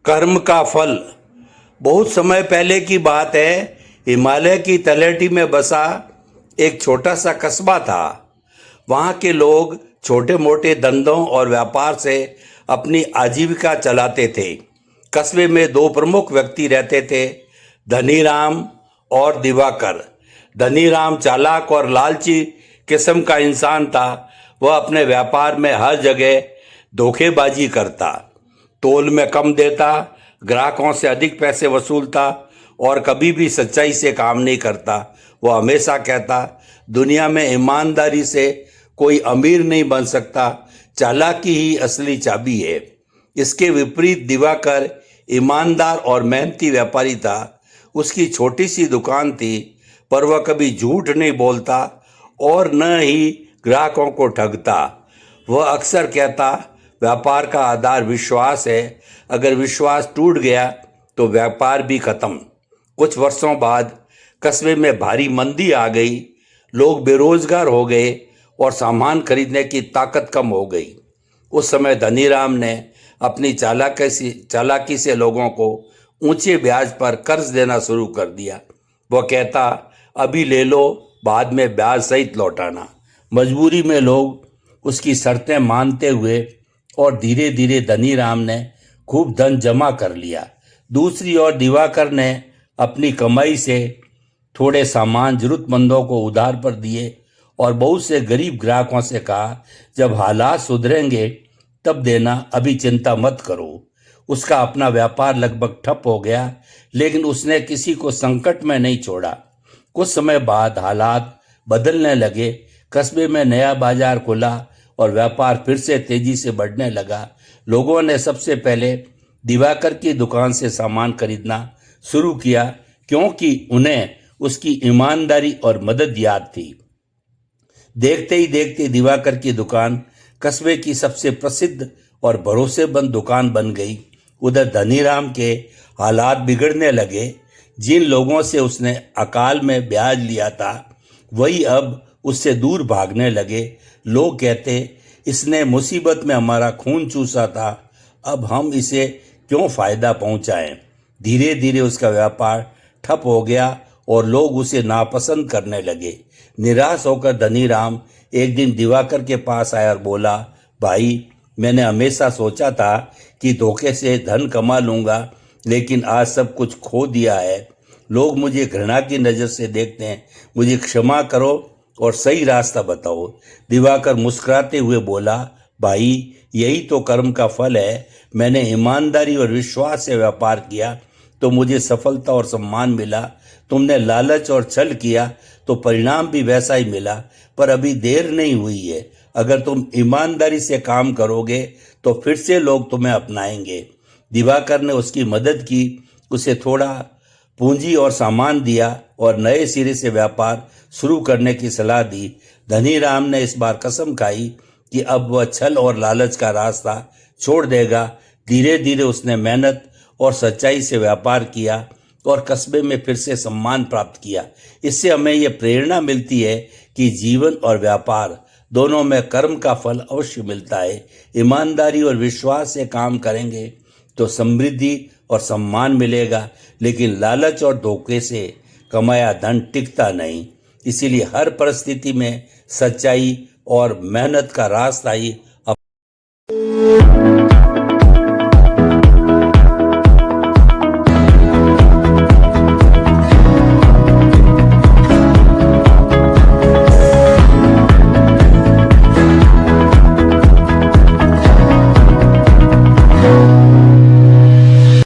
कर्म का फल। बहुत समय पहले की बात है। हिमालय की तलहटी में बसा एक छोटा सा कस्बा था। वहाँ के लोग छोटे मोटे धंधों और व्यापार से अपनी आजीविका चलाते थे। कस्बे में दो प्रमुख व्यक्ति रहते थे, धनीराम और दिवाकर। धनीराम चालाक और लालची किस्म का इंसान था। वह अपने व्यापार में हर जगह धोखेबाजी करता, तोल में कम देता, ग्राहकों से अधिक पैसे वसूलता और कभी भी सच्चाई से काम नहीं करता। वह हमेशा कहता, दुनिया में ईमानदारी से कोई अमीर नहीं बन सकता, चालाकी ही असली चाबी है। इसके विपरीत दिवाकर ईमानदार और मेहनती व्यापारी था। उसकी छोटी सी दुकान थी, पर वह कभी झूठ नहीं बोलता और न ही ग्राहकों को ठगता। वह अक्सर कहता, व्यापार का आधार विश्वास है, अगर विश्वास टूट गया तो व्यापार भी खत्म। कुछ वर्षों बाद कस्बे में भारी मंदी आ गई। लोग बेरोजगार हो गए और सामान खरीदने की ताकत कम हो गई। उस समय धनीराम ने अपनी चालाकी से लोगों को ऊंचे ब्याज पर कर्ज देना शुरू कर दिया। वह कहता, अभी ले लो, बाद में ब्याज सहित लौटाना। मजबूरी में लोग उसकी शर्तें मानते हुए और धीरे धीरे धनीराम ने खूब धन जमा कर लिया। दूसरी ओर दिवाकर ने अपनी कमाई से थोड़े सामान जरूरतमंदों को उधार पर दिए और बहुत से गरीब ग्राहकों से कहा, जब हालात सुधरेंगे तब देना, अभी चिंता मत करो। उसका अपना व्यापार लगभग ठप हो गया, लेकिन उसने किसी को संकट में नहीं छोड़ा। कुछ समय बाद हालात बदलने लगे। कस्बे में नया बाजार खुला और व्यापार फिर से तेजी से बढ़ने लगा। लोगों ने सबसे पहले दिवाकर की दुकान से सामान खरीदना शुरू किया, क्योंकि उन्हें उसकी ईमानदारी और मदद याद थी। देखते ही देखते दिवाकर की दुकान कस्बे की सबसे प्रसिद्ध और भरोसेमंद दुकान बन गई। उधर धनीराम के हालात बिगड़ने लगे। जिन लोगों से उसने अकाल में ब्याज लिया था, वही अब उससे दूर भागने लगे। लोग कहते, इसने मुसीबत में हमारा खून चूसा था, अब हम इसे क्यों फायदा पहुंचाएं। धीरे धीरे उसका व्यापार ठप हो गया और लोग उसे नापसंद करने लगे। निराश होकर धनीराम एक दिन दिवाकर के पास आया और बोला, भाई, मैंने हमेशा सोचा था कि धोखे से धन कमा लूंगा, लेकिन आज सब कुछ खो दिया है। लोग मुझे घृणा की नज़र से देखते हैं, मुझे क्षमा करो और सही रास्ता बताओ। दिवाकर मुस्कुराते हुए बोला, भाई, यही तो कर्म का फल है। मैंने ईमानदारी और विश्वास से व्यापार किया तो मुझे सफलता और सम्मान मिला। तुमने लालच और छल किया तो परिणाम भी वैसा ही मिला। पर अभी देर नहीं हुई है। अगर तुम ईमानदारी से काम करोगे तो फिर से लोग तुम्हें अपनाएंगे। दिवाकर ने उसकी मदद की, उसे थोड़ा पूंजी और सामान दिया और नए सिरे से व्यापार शुरू करने की सलाह दी। धनीराम ने इस बार कसम खाई कि अब वह छल और लालच का रास्ता छोड़ देगा। धीरे धीरे उसने मेहनत और सच्चाई से व्यापार किया और कस्बे में फिर से सम्मान प्राप्त किया। इससे हमें यह प्रेरणा मिलती है कि जीवन और व्यापार दोनों में कर्म का फल अवश्य मिलता है। ईमानदारी और विश्वास से काम करेंगे तो समृद्धि और सम्मान मिलेगा, लेकिन लालच और धोखे से कमाया धन टिकता नहीं। इसीलिए हर परिस्थिति में सच्चाई और मेहनत का रास्ता ही